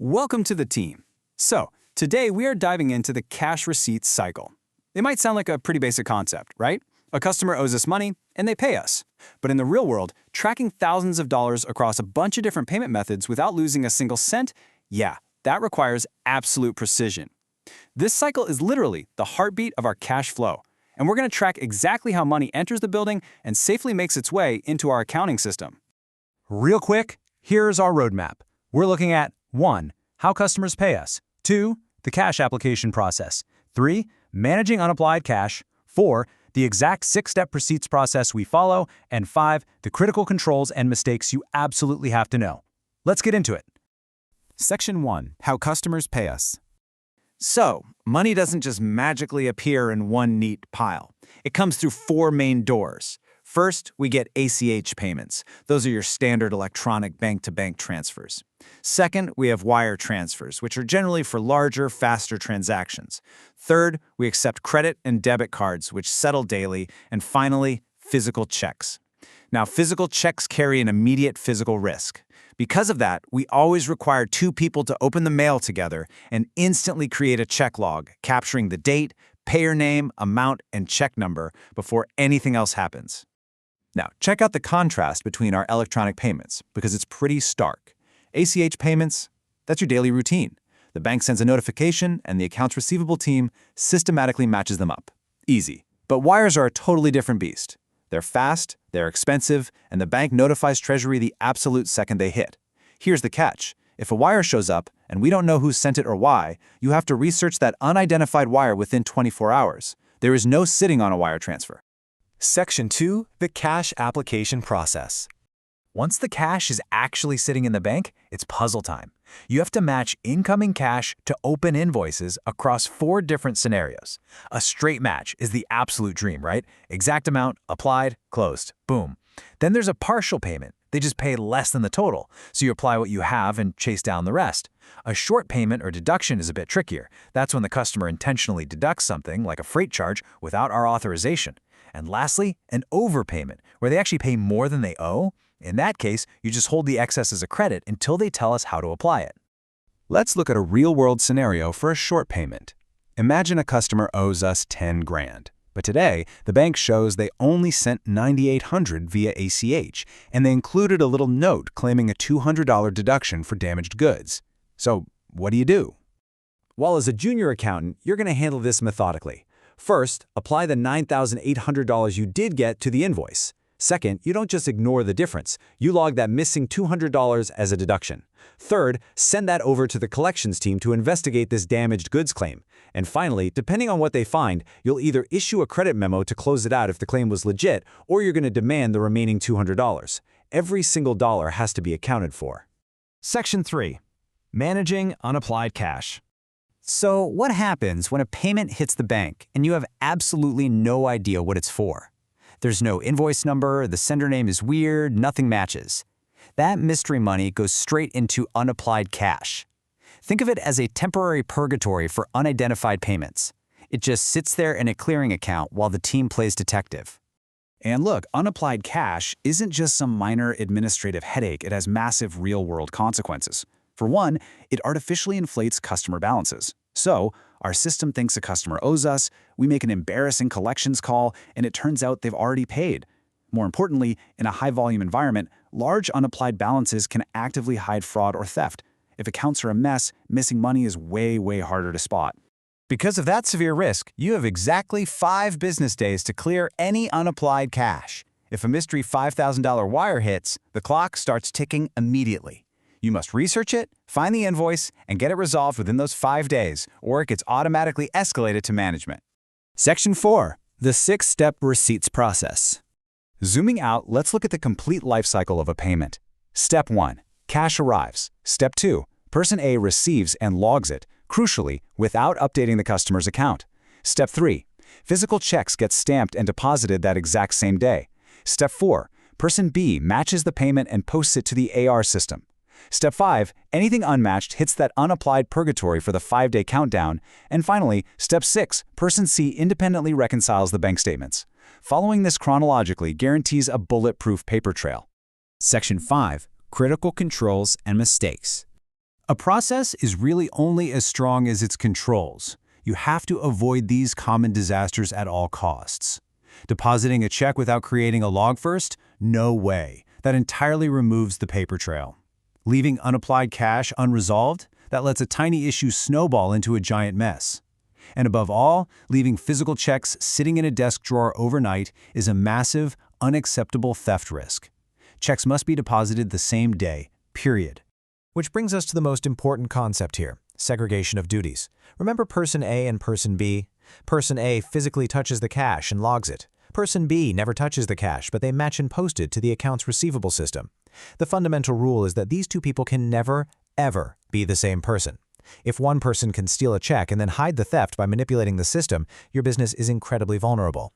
Welcome to the team. So, today we are diving into the cash receipts cycle. It might sound like a pretty basic concept, right? A customer owes us money, and they pay us. But in the real world, tracking thousands of dollars across a bunch of different payment methods without losing a single cent, yeah, that requires absolute precision. This cycle is literally the heartbeat of our cash flow, and we're going to track exactly how money enters the building and safely makes its way into our accounting system. Real quick, here's our roadmap. We're looking at 1. How customers pay us. 2. The cash application process. 3. Managing unapplied cash. 4. The exact 6-step receipts process we follow. And 5. The critical controls and mistakes you absolutely have to know. Let's get into it. Section 1. How customers pay us. So, money doesn't just magically appear in one neat pile. It comes through 4 main doors. First, we get ACH payments. Those are your standard electronic bank-to-bank transfers. Second, we have wire transfers, which are generally for larger, faster transactions. Third, we accept credit and debit cards, which settle daily. And finally, physical checks. Now, physical checks carry an immediate physical risk. Because of that, we always require 2 people to open the mail together and instantly create a check log, capturing the date, payer name, amount, and check number before anything else happens. Now, check out the contrast between our electronic payments, because it's pretty stark. ACH payments, that's your daily routine. The bank sends a notification, and the accounts receivable team systematically matches them up. Easy. But wires are a totally different beast. They're fast, they're expensive, and the bank notifies Treasury the absolute second they hit. Here's the catch. If a wire shows up, and we don't know who sent it or why, you have to research that unidentified wire within 24 hours. There is no sitting on a wire transfer. Section 2. The cash application process. Once the cash is actually sitting in the bank, it's puzzle time. You have to match incoming cash to open invoices across 4 different scenarios. A straight match is the absolute dream, right? Exact amount, applied, closed, boom. Then there's a partial payment. They just pay less than the total, so you apply what you have and chase down the rest. A short payment or deduction is a bit trickier. That's when the customer intentionally deducts something, like a freight charge, without our authorization. And lastly, an overpayment, where they actually pay more than they owe. In that case, you just hold the excess as a credit until they tell us how to apply it. Let's look at a real-world scenario for a short payment. Imagine a customer owes us 10 grand. But today, the bank shows they only sent $9,800 via ACH, and they included a little note claiming a $200 deduction for damaged goods. So, what do? Well, as a junior accountant, you're going to handle this methodically. First, apply the $9,800 you did get to the invoice. Second, you don't just ignore the difference. You log that missing $200 as a deduction. Third, send that over to the collections team to investigate this damaged goods claim. And finally, depending on what they find, you'll either issue a credit memo to close it out if the claim was legit, or you're going to demand the remaining $200. Every single dollar has to be accounted for. Section 3. Managing unapplied cash. So, what happens when a payment hits the bank and you have absolutely no idea what it's for? There's no invoice number, the sender name is weird, nothing matches. That mystery money goes straight into unapplied cash. Think of it as a temporary purgatory for unidentified payments. It just sits there in a clearing account while the team plays detective. And look, unapplied cash isn't just some minor administrative headache, it has massive real-world consequences. For one, it artificially inflates customer balances. So, our system thinks a customer owes us, we make an embarrassing collections call, and it turns out they've already paid. More importantly, in a high-volume environment, large unapplied balances can actively hide fraud or theft. If accounts are a mess, missing money is way harder to spot. Because of that severe risk, you have exactly 5 business days to clear any unapplied cash. If a mystery $5,000 wire hits, the clock starts ticking immediately. You must research it, find the invoice, and get it resolved within those 5 days, or it gets automatically escalated to management. Section 4. The 6-step receipts process. Zooming out, let's look at the complete life cycle of a payment. Step 1. Cash arrives. Step 2. Person A receives and logs it, crucially, without updating the customer's account. Step 3. Physical checks get stamped and deposited that exact same day. Step 4. Person B matches the payment and posts it to the AR system. Step 5, anything unmatched hits that unapplied purgatory for the 5-day countdown. And finally, Step 6, Person C independently reconciles the bank statements. Following this chronologically guarantees a bulletproof paper trail. Section 5. Critical controls and mistakes. A process is really only as strong as its controls. You have to avoid these common disasters at all costs. Depositing a check without creating a log first? No way. That entirely removes the paper trail. Leaving unapplied cash unresolved? That lets a tiny issue snowball into a giant mess. And above all, leaving physical checks sitting in a desk drawer overnight is a massive, unacceptable theft risk. Checks must be deposited the same day, period. Which brings us to the most important concept here, segregation of duties. Remember Person A and Person B? Person A physically touches the cash and logs it. Person B never touches the cash, but they match and post it to the accounts receivable system. The fundamental rule is that these two people can never, ever be the same person. If one person can steal a check and then hide the theft by manipulating the system, your business is incredibly vulnerable.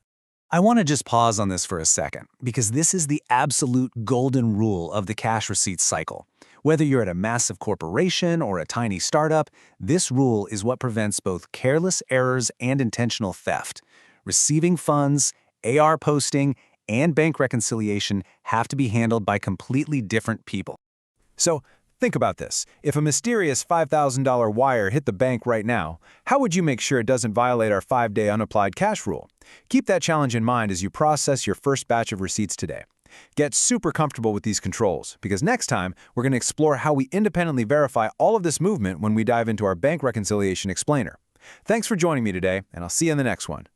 I want to just pause on this for a second, because this is the absolute golden rule of the cash receipts cycle. Whether you're at a massive corporation or a tiny startup, this rule is what prevents both careless errors and intentional theft. Receiving funds, AR posting, and bank reconciliation have to be handled by completely different people. So, think about this. If a mysterious $5,000 wire hit the bank right now, how would you make sure it doesn't violate our 5-day unapplied cash rule? Keep that challenge in mind as you process your first batch of receipts today. Get super comfortable with these controls, because next time, we're going to explore how we independently verify all of this movement when we dive into our bank reconciliation explainer. Thanks for joining me today, and I'll see you in the next one.